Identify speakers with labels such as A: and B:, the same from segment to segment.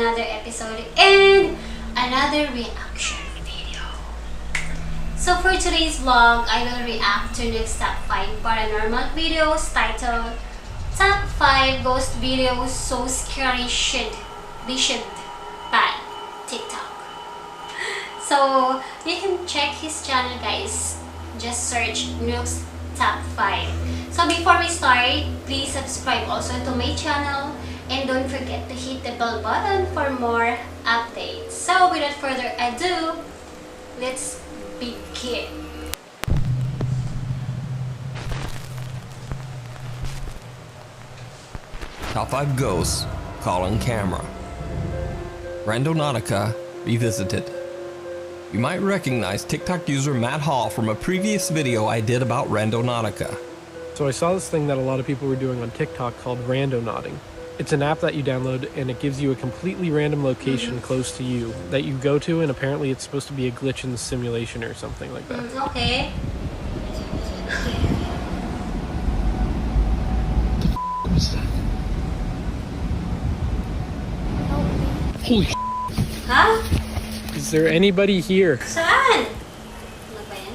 A: another episode and another reaction video. So for today's vlog, I will react to Nuke's Top 5 Paranormal videos titled Top 5 Ghost Videos So Scary They Should Ban TikTok. So you can check his channel, guys. Just search Nuke's Top 5. So before we start, please subscribe also to my channel and don't forget to hit the bell button for more updates. So without further ado, let's begin.
B: Top 5 Ghosts Calling Camera. Randonautica Revisited. You might recognize TikTok user Matt Hall from a previous video I did about Randonautica.
C: So I saw this thing that a lot of people were doing on TikTok called randonauting. It's an app that you download and it gives you a completely random location close to you that you go to, and apparently it's supposed to be a glitch in the simulation or something like that.
A: Okay.
C: What was that? Holy sh**.
A: Huh?
C: Is there anybody here?
A: Saan? Ano ba yan?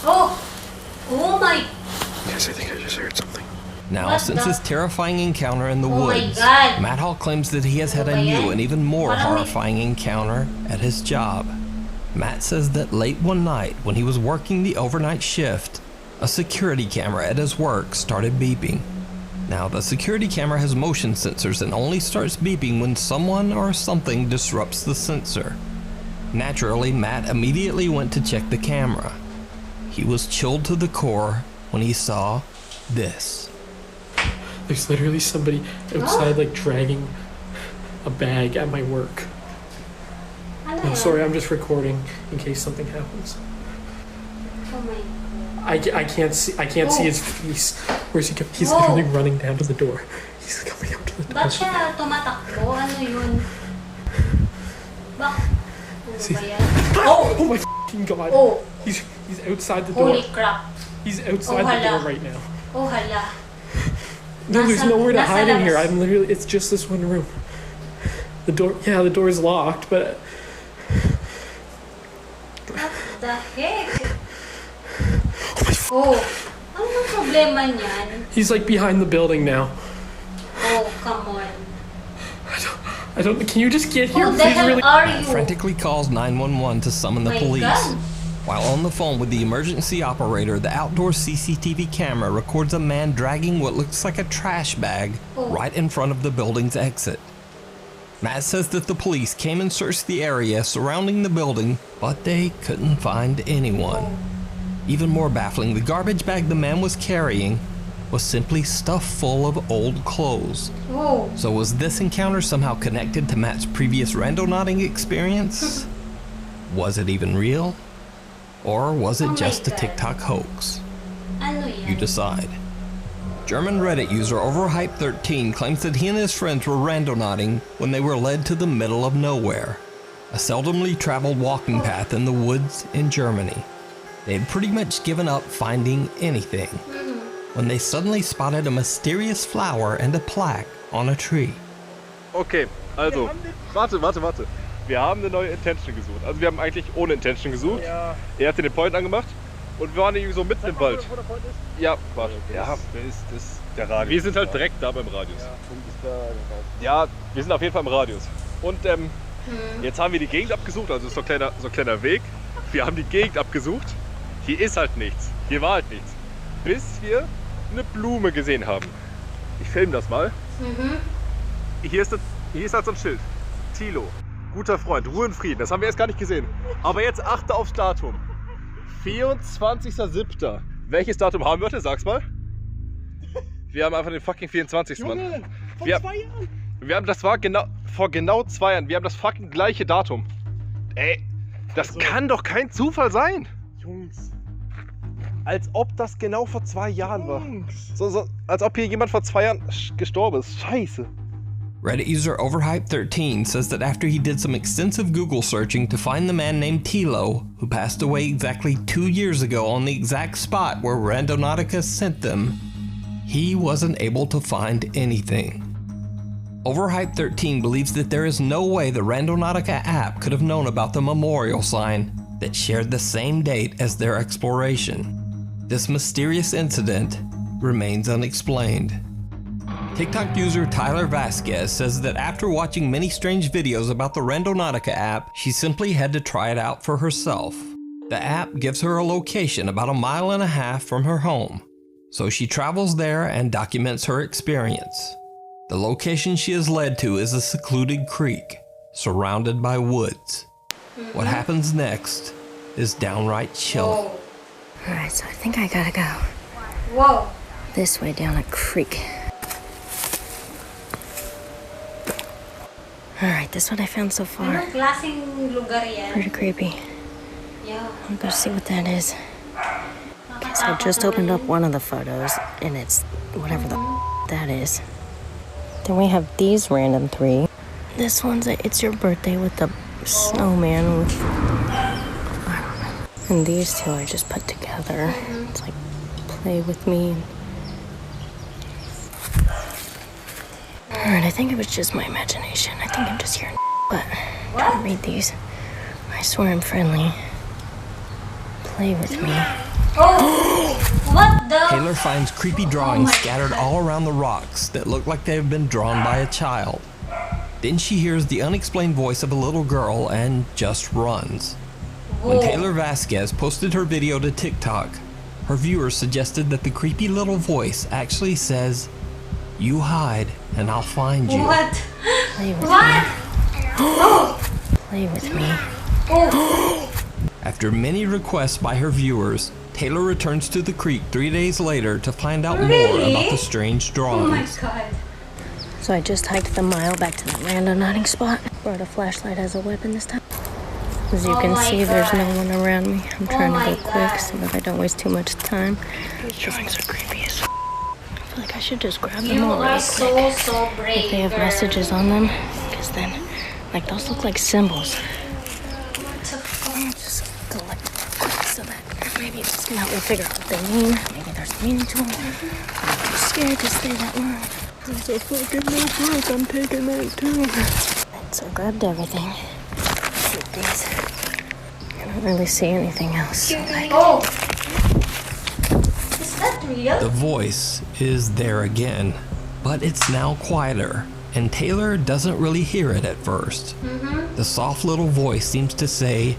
A: Oh! Oh my...
C: Yes, I think I just heard something.
B: Now,
A: What
B: since
A: the-
B: his terrifying encounter in the
A: Oh my
B: woods,
A: God.
B: Matt Hall claims that he has had a new and even more horrifying encounter at his job. Matt says that late one night, when he was working the overnight shift, a security camera at his work started beeping. Now, the security camera has motion sensors and only starts beeping when someone or something disrupts the sensor. Naturally, Matt immediately went to check the camera. He was chilled to the core when he saw this.
C: There's literally somebody outside, like, dragging a bag at my work.
A: Ano
C: I'm
A: yan?
C: sorry, I'm just recording in case something happens.
A: Oh my...
C: I can't see his face. Where's he going? He's
A: Whoa.
C: literally running down to the door. He's coming up to the door.
A: Ba't siya tumatakbo? Ano yun? Ano
C: See?
A: ba yan?
C: Oh my f***ing god.
A: Oh!
C: He's outside the door.
A: Holy crap!
C: He's outside
A: Oh,
C: the door
A: hala.
C: right now.
A: Oh hala!
C: No, there's
A: Nasa-
C: nowhere to
A: nasa
C: hide in here.
A: labas.
C: I'm literally, it's just this one room. The door, yeah, the door is locked, but
A: What the heck? Oh! Ano ang problema niyan?
C: he's like behind the building now.
A: Oh, come on.
C: I don't, can you just get here?
A: Who the
C: Please,
A: hell
C: really?
A: are
B: Matt
A: you?
B: frantically calls 911 to summon the
A: My
B: police.
A: God.
B: While on the phone with the emergency operator, the outdoor CCTV camera records a man dragging what looks like a trash bag right in front of the building's exit. Matt says that the police came and searched the area surrounding the building, but they couldn't find anyone. Even more baffling, the garbage bag the man was carrying was simply stuffed full of old clothes.
A: Oh!
B: So was this encounter somehow connected to Matt's previous randonauting experience? Was it even real? Or was
A: Oh
B: it
A: my
B: just a
A: God.
B: TikTok hoax?
A: Ano yan?
B: You decide. German Reddit user Overhype13 claims that he and his friends were randonauting when they were led to the middle of nowhere, a seldomly traveled walking path in the woods in Germany. They had pretty much given up finding anything when they suddenly spotted a mysterious flower and a plaque on a tree.
D: Okay, also, warte. Wir haben eine neue Intention gesucht. Also wir haben eigentlich ohne Intention gesucht.
C: Ja.
D: Er hat den Point angemacht und wir waren irgendwie so mitten im Wald.
C: Wo der Point ist?
D: Ja, warte. Ja,
E: Das ist der Radius.
D: wir sind halt direkt da beim Radius.
E: Punkt ist da, genau.
D: Ja, wir sind auf jeden Fall im Radius. Und jetzt haben wir die Gegend abgesucht, also so ein kleiner Weg. Wir haben die Gegend abgesucht. Hier ist halt nichts. Hier war halt nichts. Bis wir eine Blume gesehen haben. Ich filme das mal. Hier ist halt so ein Schild. Thilo, guter Freund, Ruhe und Frieden. Das haben wir erst gar nicht gesehen. Aber jetzt achte aufs Datum. 24.07. Welches Datum haben wir heute? Sag's mal. Wir haben einfach den fucking 24. Mann.
C: Junge, vor
D: Wir-
C: 2 Jahren.
D: Das war vor genau 2 Jahren. Wir haben das fucking gleiche Datum. Ey, das kann doch kein Zufall sein.
C: Jungs.
D: Als ob das genau vor 2 Jahren war.
C: Jungs.
D: So, als ob hier jemand vor 2 Jahren gestorben ist. Scheiße.
B: Reddit user Overhype13 says that after he did some extensive Google searching to find the man named Tilo, who passed away exactly 2 years ago on the exact spot where Randonautica sent them, he wasn't able to find anything. Overhype13 believes that there is no way the Randonautica app could have known about the memorial sign that shared the same date as their exploration. This mysterious incident remains unexplained. TikTok user Tyler Vasquez says that after watching many strange videos about the Randonautica app, she simply had to try it out for herself. The app gives her a location about 1.5 miles from her home, so she travels there and documents her experience. The location she is led to is a secluded creek, surrounded by woods. What happens next is downright chilling.
A: Whoa.
F: Alright, so I think I gotta go
A: Whoa.
F: this way down a creek. Alright, this is what I found so far.
A: Anong klaseng lugar yan?
F: Pretty creepy.
A: Yeah.
F: I'm gonna see what that is. Okay, so I just opened up one of the photos, and it's whatever the that is. Then we have these random 3. This one's a It's Your Birthday with the snowman with, I don't know. And these 2 are just put together. It's like, play with me. Alright, I think it was just my imagination. I think I'm just hearing, but don't read these. I swear I'm friendly. Play with me.
A: Oh! What the?
B: Taylor finds creepy drawings scattered all around the rocks that look like they have been drawn by a child. Then she hears the unexplained voice of a little girl and just runs. When Taylor Vasquez posted her video to TikTok, her viewers suggested that the creepy little voice actually says, "You hide and I'll find you."
A: What?
F: Play with
A: What?
F: me. Play with me.
B: After many requests by her viewers, Taylor returns to the creek 3 days later to find out more
A: Really?
B: about the strange
A: Oh my
B: drawings.
A: god.
F: So I just hiked the mile back to that random nodding spot. Brought a flashlight as a weapon this time. As you
A: Oh
F: can
A: my
F: see, there's no
A: God.
F: one around me. I'm trying
A: my
F: to go
A: God.
F: quick so that I don't waste too much time. These drawings are creepy as f. I feel like I should just grab them
A: You
F: all
A: are
F: really quick.
A: so brave.
F: If they have
A: girl.
F: messages on them, because then, like, those look like symbols.
A: What the fuck?
F: I'll just go like quick so that maybe this can help me figure out what they mean. Maybe there's meaning to them. I'm too scared to stay that long. There's a fucking notebook. I'm taking that too. So I grabbed everything. Keep these. I don't really see anything else. So like,
A: Oh! Is that real?
B: The voice is there again, but it's now quieter, and Taylor doesn't really hear it at first. The soft little voice seems to say,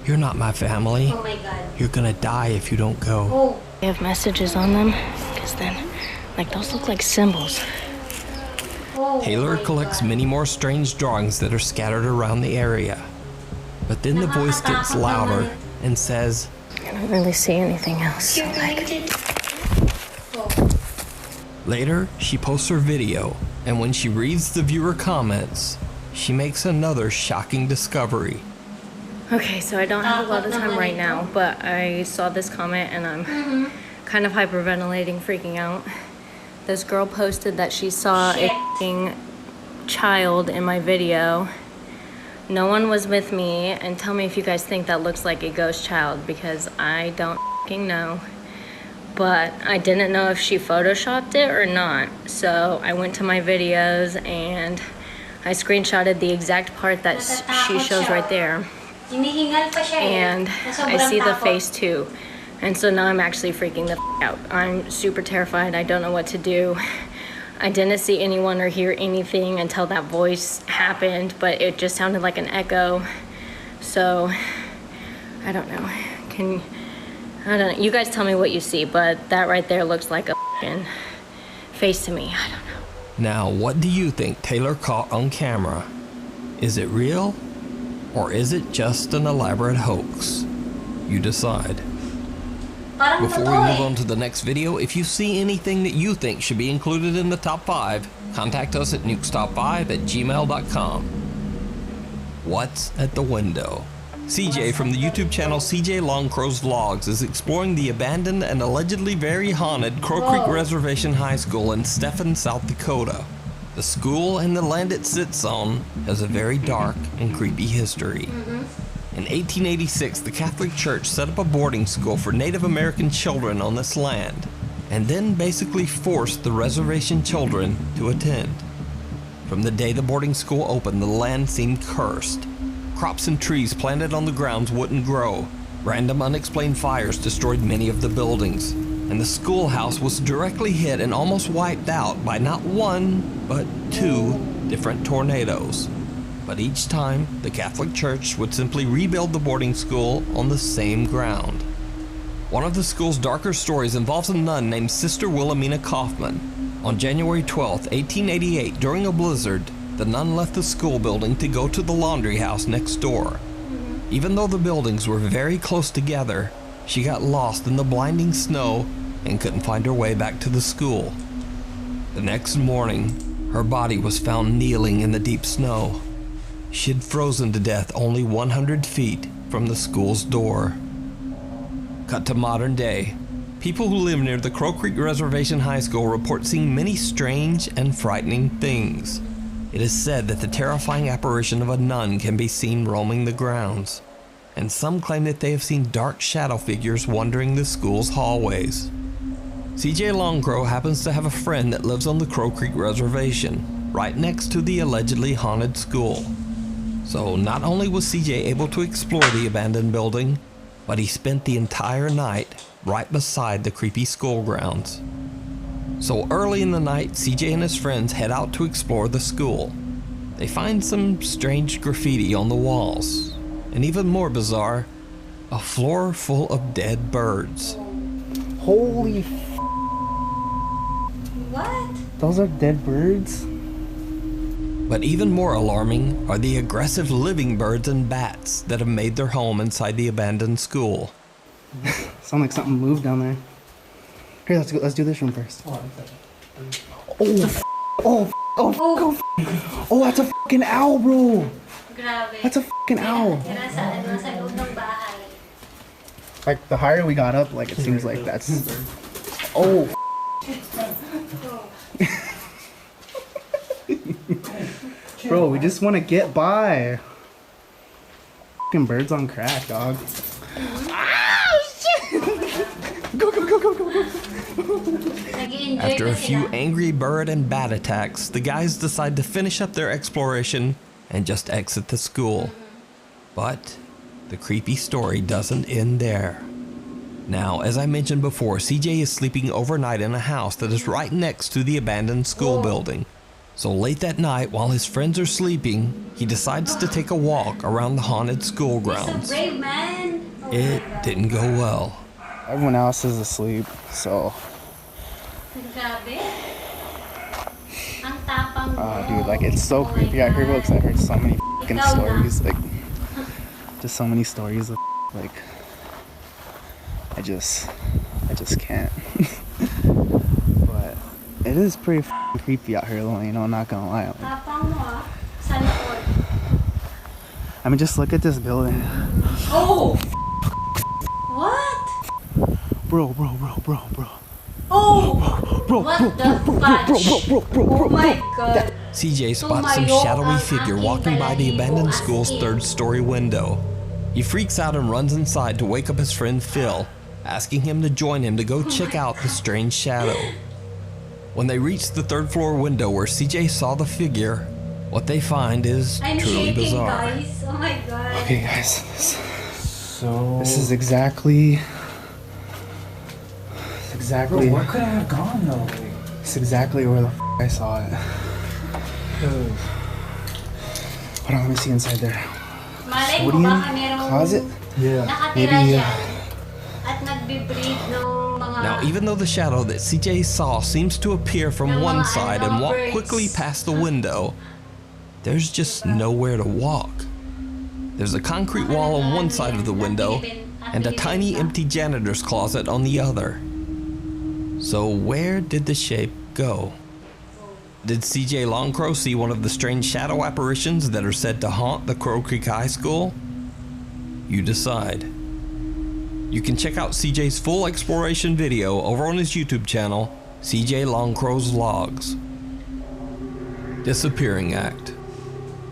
B: "You're not my family.
A: Oh my god.
B: You're gonna die if you don't go."
A: Oh.
F: they have messages on them, because then, like, those look like symbols.
A: Oh
B: Taylor
A: my
B: collects
A: God.
B: many more strange drawings that are scattered around the area. But then the voice gets louder and says,
F: I don't really see anything else. So like,
A: Oh.
B: later, she posts her video, and when she reads the viewer comments, she makes another shocking discovery.
F: okay, so I don't have a lot of time right now, but I saw this comment and I'm kind of hyperventilating, freaking out. This girl posted that she saw a f***ing child in my video. No one was with me, and tell me if you guys think that looks like a ghost child, because I don't f***ing know. But I didn't know if she photoshopped it or not. So I went to my videos and I screenshotted the exact part that she shows right there.
A: Hinihingal pa siya eh.
F: And
A: Na
F: I
A: sobrang
F: see the
A: takot.
F: face too. And so now I'm actually freaking the f*** out. I'm super terrified. I don't know what to do. I didn't see anyone or hear anything until that voice happened, but it just sounded like an echo. So I don't know. I don't know. You guys tell me what you see, but that right there looks like a f***ing face to me. I don't know.
B: Now, what do you think Taylor caught on camera? Is it real? Or is it just an elaborate hoax? You decide.
A: Parang
B: Before we
A: totoo
B: move
A: eh.
B: on to the next video, if you see anything that you think should be included in the top 5, contact us at nukestop5@gmail.com. What's at the window? CJ from the YouTube channel CJ Longcrow's Vlogs is exploring the abandoned and allegedly very haunted Crow Creek
A: Whoa.
B: Reservation High School in Stephen, South Dakota. The school and the land it sits on has a very dark and creepy history. In 1886, the Catholic Church set up a boarding school for Native American children on this land, and then basically forced the reservation children to attend. From the day the boarding school opened, the land seemed cursed. Crops and trees planted on the grounds wouldn't grow. Random unexplained fires destroyed many of the buildings, and the schoolhouse was directly hit and almost wiped out by not one, but 2 different tornadoes. But each time, the Catholic Church would simply rebuild the boarding school on the same ground. One of the school's darker stories involves a nun named Sister Wilhelmina Kaufman. On January 12, 1888, during a blizzard, the nun left the school building to go to the laundry house next door. Even though the buildings were very close together, she got lost in the blinding snow and couldn't find her way back to the school. The next morning, her body was found kneeling in the deep snow. She had frozen to death only 100 feet from the school's door. Cut to modern day. People who live near the Crow Creek Reservation High School report seeing many strange and frightening things. It is said that the terrifying apparition of a nun can be seen roaming the grounds, and some claim that they have seen dark shadow figures wandering the school's hallways. CJ Longcrow happens to have a friend that lives on the Crow Creek Reservation, right next to the allegedly haunted school. So not only was CJ able to explore the abandoned building, but he spent the entire night right beside the creepy school grounds. So early in the night, CJ and his friends head out to explore the school. They find some strange graffiti on the walls, and even more bizarre, a floor full of dead birds.
G: Holy
A: What?
G: those are dead birds?
B: But even more alarming are the aggressive living birds and bats that have made their home inside the abandoned school.
G: Sound like something moved down there. Here, let's do this room first. Oh, that's a fucking owl, bro.
A: Grabe.
G: That's a fucking owl.
A: Tira sa loob ng bahay.
G: Like the higher we got up, like it seems like that's. Oh. Bro, we just want to get by. Fucking birds on crack, dog. Go.
A: Nag-i-enjoy
B: After
A: na
B: a few
A: sila.
B: angry bird and bat attacks, the guys decide to finish up their exploration and just exit the school. But the creepy story doesn't end there. Now, as I mentioned before, CJ is sleeping overnight in a house that is right next to the abandoned school building. So late that night, while his friends are sleeping, he decides to take a walk around the haunted school
A: He's
B: grounds.
A: so brave, man. Oh
B: It
A: my God.
B: didn't go well.
G: Everyone else is asleep, so.
A: Grabe. Ang tapang mo.
G: Oh, dude, like it's so creepy out here, because I heard so many fucking
A: Ikaw na.
G: stories, like just so many stories of like I just can't. But it is pretty fucking creepy out here, though, you know, I'm not gonna lie. Like,
A: Tapang mo ah. Sa likod.
G: I mean, just look at this building,
A: Oh! What?
G: bro.
A: Oh!
G: Bro,
A: What the fudge? Oh my God.
B: CJ spots some
A: Tumayo
B: shadowy
A: ang
B: figure
A: aking
B: walking by the
A: balahibo
B: abandoned
A: as
B: school's
A: in.
B: third-story window. He freaks out and runs inside to wake up his friend Phil, asking him to join him to go check out the strange shadow. When they reach the third-floor window where CJ saw the figure, what they find is
A: I'm
B: truly
A: shaking,
B: bizarre.
A: guys. Oh my God.
G: Okay, guys,
E: So.
G: this is exactly.
E: Bro, where could I have gone though? Like,
G: It's exactly where the I saw it. Hold on, let me see inside there.
A: Malay mo
G: Podium?
A: baka merong
G: Closet?
E: yeah.
A: nakatira
G: Maybe,
A: dyan at nagbe-breed ng mga...
B: Now, even though the shadow that CJ saw seems to appear from
A: Ng
B: one
A: mga
B: side and walk
A: birds.
B: quickly past the window, there's just nowhere to walk. There's a concrete wall on one side of the window and a tiny empty janitor's closet on the other. So where did the shape go? Did CJ Longcrow see one of the strange shadow apparitions that are said to haunt the Crow Creek High School? You decide. You can check out CJ's full exploration video over on his YouTube channel, CJ Longcrow's Logs. Disappearing Act.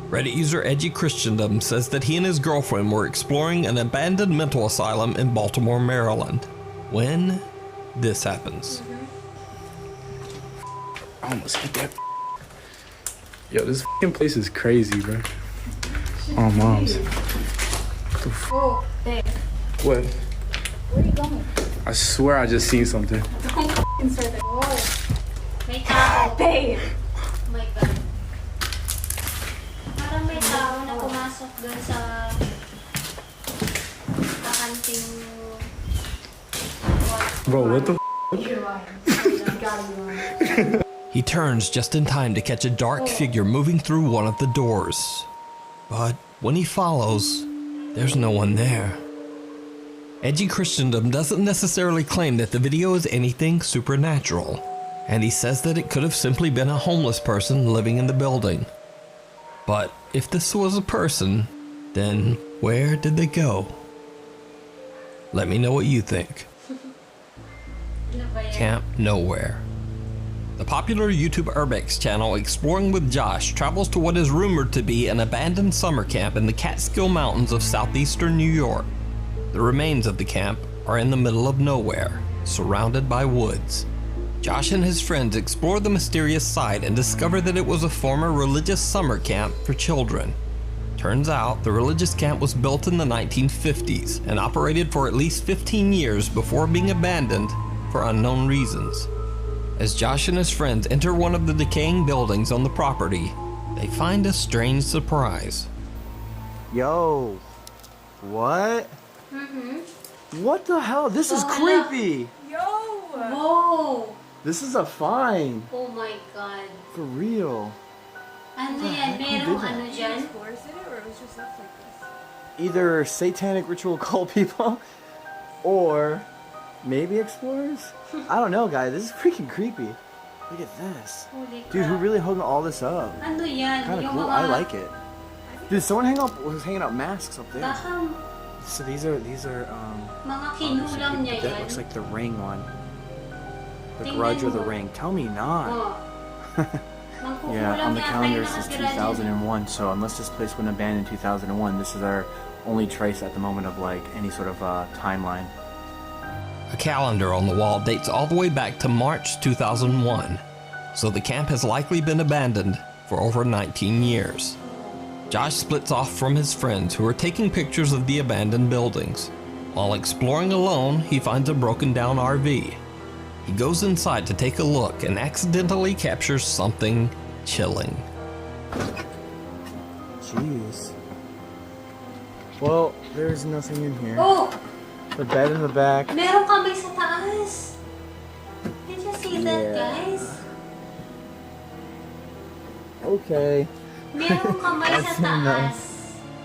B: Reddit user Edgy Christendom says that he and his girlfriend were exploring an abandoned mental asylum in Baltimore, Maryland, when this happens.
G: I almost hit that.
E: Yo, this fucking place is crazy, bro. Oh, moms.
F: Oh, babe.
E: What?
F: Where are you going?
E: I swear I just seen something.
F: Don't f***ing start that. Oh.
A: May tao.
F: Babe.
A: Oh my God. Parang may tao na pumasok dun sa kakanting...
E: Bro, what the
B: He turns just in time to catch a dark figure moving through one of the doors. But when he follows, there's no one there. Edgy Christendom doesn't necessarily claim that the video is anything supernatural, and he says that it could have simply been a homeless person living in the building. But if this was a person, then where did they go? Let me know what you think. Camp Nowhere. The popular YouTube Urbex channel Exploring with Josh travels to what is rumored to be an abandoned summer camp in the Catskill Mountains of southeastern New York. The remains of the camp are in the middle of nowhere, surrounded by woods. Josh and his friends explore the mysterious site and discover that it was a former religious summer camp for children. Turns out the religious camp was built in the 1950s and operated for at least 15 years before being abandoned for unknown reasons. As Josh and his friends enter one of the decaying buildings on the property, they find a strange surprise.
G: Yo, what? What the hell? This is creepy.
A: Whoa!
G: This is a find.
A: Oh my God.
G: For real.
A: Ano yan? Merong ano dyan?
G: Either satanic ritual cult people or maybe explorers? I don't know, guys. This is freaking creepy. Look at this.
A: Holy crap.
G: Dude, who really hung all this up?
A: Ano yan?
G: Kind of
A: Yung
G: cool.
A: mga...
G: I like it. Dude, someone was hanging out masks up there.
A: Baka
G: So these are
A: mga kinulang niya
G: that
A: yan.
G: looks like the ring one. The
A: Tingnan
G: grudge or the
A: mo.
G: ring. Tell me not.
A: Oh.
G: Yeah, on the
A: Mangkukulang
G: calendar
A: yata
G: it
A: yung
G: says
A: nakatira dyan.
G: 2001, so unless this place went abandoned in 2001, this is our only trace at the moment of like any sort of timeline.
B: A calendar on the wall dates all the way back to March 2001, so the camp has likely been abandoned for over 19 years. Josh splits off from his friends who are taking pictures of the abandoned buildings. While exploring alone, he finds a broken down RV. He goes inside to take a look and accidentally captures something chilling.
G: Jeez. Well, there's nothing in here.
A: Oh!
G: The bed in the back.
A: Meron kamay sa taas. Did you see that,
G: Yeah.
A: guys?
G: Okay.
A: Meron kamay sa taas.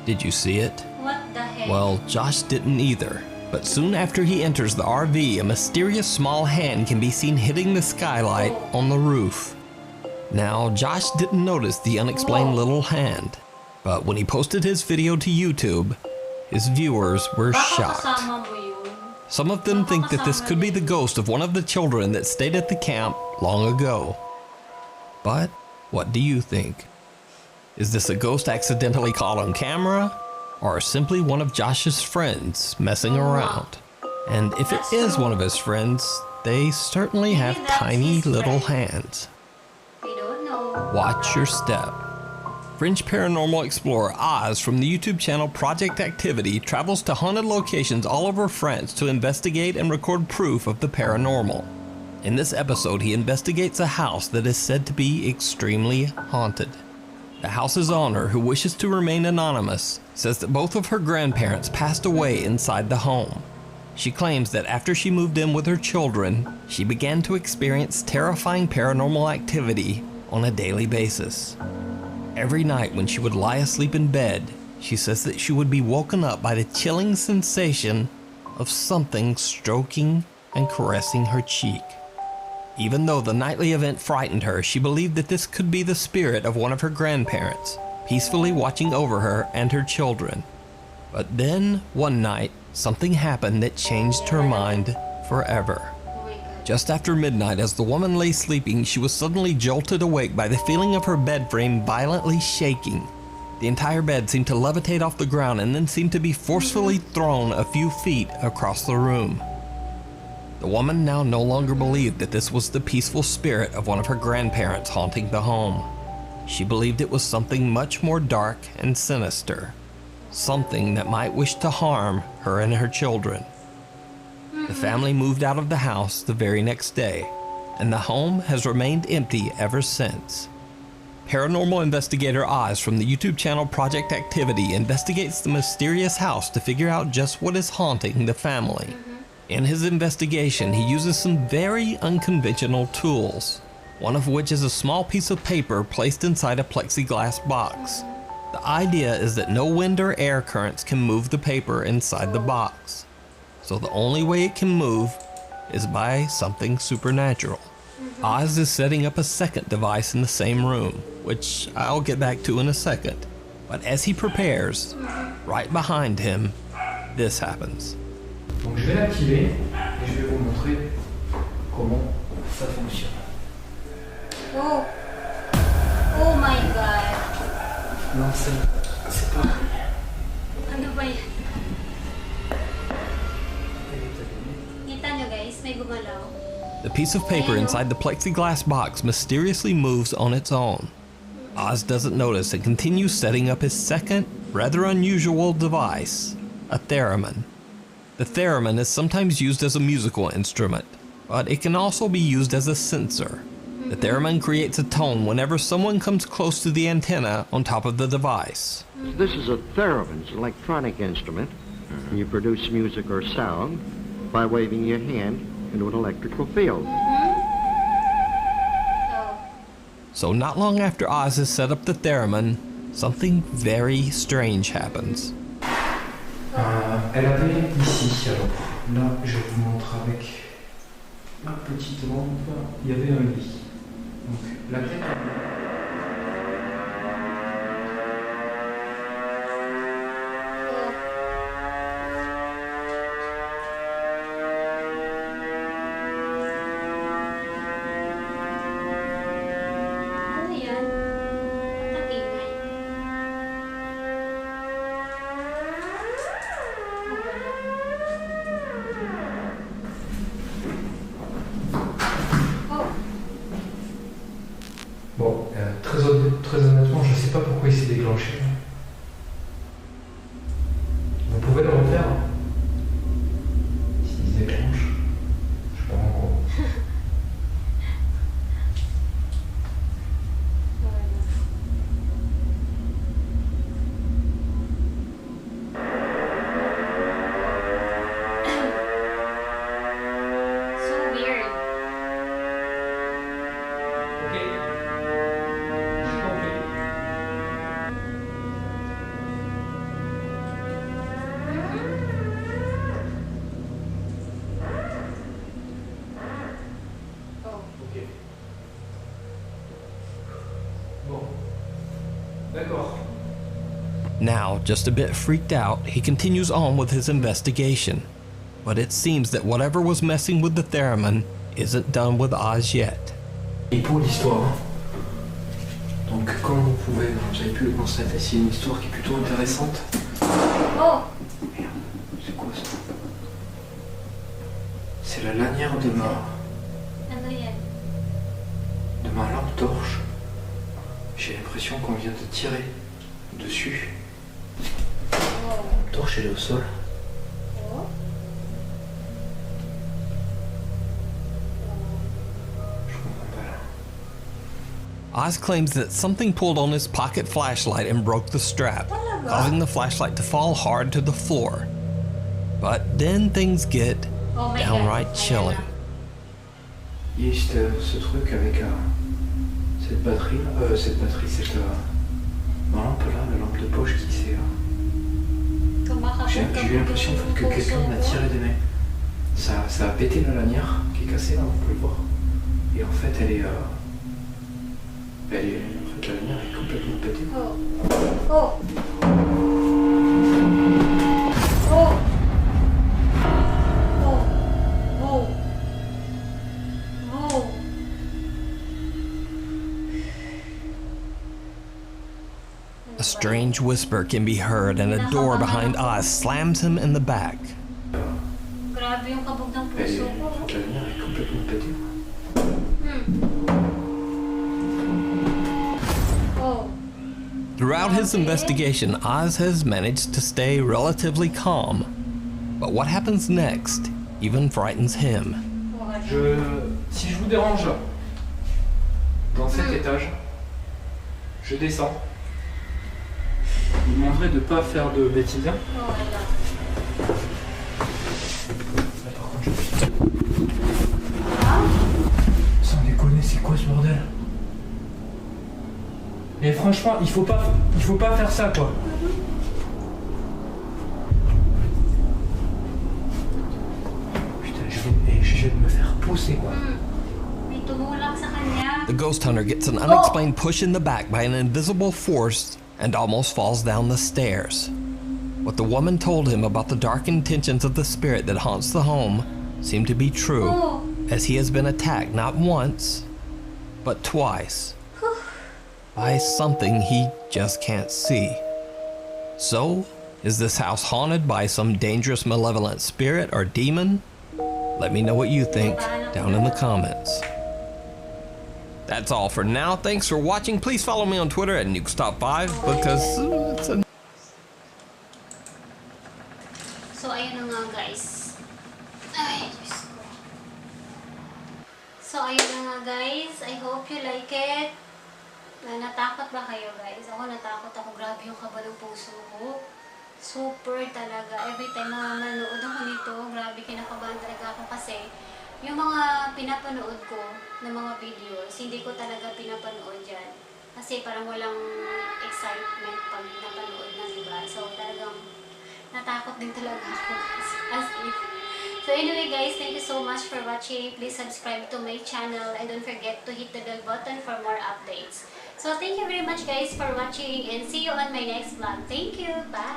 B: Did you see it?
A: What the heck?
B: Well, Josh didn't either. But soon after he enters the RV, a mysterious small hand can be seen hitting the skylight on the roof. Now, Josh didn't notice the unexplained little hand, but when he posted his video to YouTube, his viewers were
A: Baka
B: shocked.
A: kasama mo yun.
B: Some of them think that this could be the ghost of one of the children that stayed at the camp long ago. But what do you think? Is this a ghost accidentally caught on camera? Or simply one of Josh's friends messing around? And if it is one of his friends, they certainly have
A: Maybe that's
B: tiny
A: his
B: little
A: friend.
B: hands.
A: We don't know.
B: Watch your step. French paranormal explorer Oz from the YouTube channel Project Activity travels to haunted locations all over France to investigate and record proof of the paranormal. In this episode, he investigates a house that is said to be extremely haunted. The house's owner, who wishes to remain anonymous, says that both of her grandparents passed away inside the home. She claims that after she moved in with her children, she began to experience terrifying paranormal activity on a daily basis. Every night when she would lie asleep in bed, she says that she would be woken up by the chilling sensation of something stroking and caressing her cheek. Even though the nightly event frightened her, she believed that this could be the spirit of one of her grandparents, peacefully watching over her and her children. But then, one night, something happened that changed her mind forever.
A: Oh my God.
B: Just after midnight, as the woman lay sleeping, she was suddenly jolted awake by the feeling of her bed frame violently shaking. The entire bed seemed to levitate off the ground and then seemed to be forcefully thrown a few feet across the room. The woman now no longer believed that this was the peaceful spirit of one of her grandparents haunting the home. She believed it was something much more dark and sinister, something that might wish to harm her and her children. The family moved out of the house the very next day, and the home has remained empty ever since. Paranormal investigator Oz from the YouTube channel Project Activity investigates the mysterious house to figure out just what is haunting the family. In his investigation, he uses some very unconventional tools, one of which is a small piece of paper placed inside a plexiglass box. The idea is that no wind or air currents can move the paper inside the box, so the only way it can move is by something supernatural. Oz is setting up a second device in the same room, which I'll get back to in a second. But as he prepares, right behind him, this happens.
E: Donc je vais l'activer et je vais vous montrer comment ça fonctionne.
A: Oh. Oh my god.
E: Non, c'est pas.
A: Ano ba yan? Kita nyo guys, may gumalaw.
B: The piece of paper inside the plexiglass box mysteriously moves on its own. Oz doesn't notice and continues setting up his second, rather unusual device, a theremin. The theremin is sometimes used as a musical instrument, but it can also be used as a sensor. The theremin creates a tone whenever someone comes close to the antenna on top of the device.
H: This is a theremin, it's an electronic instrument. You produce music or sound by waving your hand into an electrical field.
B: So not long after Oz has set up the theremin, something very strange happens.
E: Elle avait ici, alors là je vous montre avec ma petite lampe, il y avait un lit. Donc la tête.
A: Ano yan? Tatingay. Oh.
E: Bon, très honnêtement, je sais pas pourquoi il s'est déclenché. Vous pouvez le refaire s'il se déclenche. Je sais pas en quoi.
A: So weird.
E: Ok. J'ai compris. Ok. Bon. D'accord.
B: Now, just a bit freaked out, he continues on with his investigation. But it seems that whatever was messing with the theremin isn't done with Oz yet.
E: Et pour l'histoire, donc comme vous avez pu le constater, c'est une histoire qui est plutôt intéressante.
A: Oh.
E: Merde, c'est quoi ça? C'est la lanière de
A: Ano yan?
E: ma lampe torche. J'ai l'impression qu'on vient de tirer dessus.
A: Oh.
E: La torche elle est au sol.
A: Oh.
E: Je comprends pas là.
B: Oz claims that something pulled on his pocket flashlight and broke the strap, causing the flashlight to fall hard to the floor. But then things get
A: Oh my
B: downright
A: god.
B: chilling.
E: Il y a ce truc avec cette batterie, ma lampe là, la lampe de poche qui s'est... J'ai eu l'impression en fait, que quelqu'un m'a tiré des mains. Ça a pété la lanière qui est cassée là, vous pouvez le voir. Et en fait elle est... en fait la lanière est complètement pétée.
A: Oh. Oh. Oh. Oh. Oh. Oh.
B: A strange whisper can be heard and a door behind Oz slams him in the back.
A: Grabe yung kabog ng
E: En
A: puso ko.
E: fait la lanière est complètement pétée.
A: Hmm.
B: Throughout his investigation, Oz has managed to stay relatively calm. But what happens next even frightens him.
E: Si je vous dérange dans cet étage, je descends. Vous demanderez de ne pas faire de bêtises. Sans déconner, c'est quoi ce bordel? Mais franchement, il faut pas faire ça, quoi. Putain, je vais me faire pousser, quoi.
B: The ghost hunter gets an unexplained push in the back by an invisible force and almost falls down the stairs. What the woman told him about the dark intentions of the spirit that haunts the home seemed to be true, as he has been attacked not once, but twice, by something he just can't see. So, is this house haunted by some dangerous malevolent spirit or demon? Let me know what you think down in the comments. That's all for now. Thanks for watching. Please follow me on Twitter at Nuke's Top5 because it's a...
A: So, ayun na nga guys. Ay, Diyos ko. So, ayun na nga guys. I hope you like it. Natakot ba kayo guys? Ako natakot ako. Grabe yung kaba ng puso ko. Super talaga. Every time na manood ako nito, grabe kinakabahan talaga ako kasi yung mga pinapanood ko ng mga videos, hindi ko talaga pinapanood yan. Kasi parang walang excitement pag napanood ng iba. So talagang natakot din talaga ako as if. So anyway guys, thank you so much for watching. Please subscribe to my channel and don't forget to hit the bell button for more updates. So thank you very much guys for watching and see you on my next vlog. Thank you. Bye!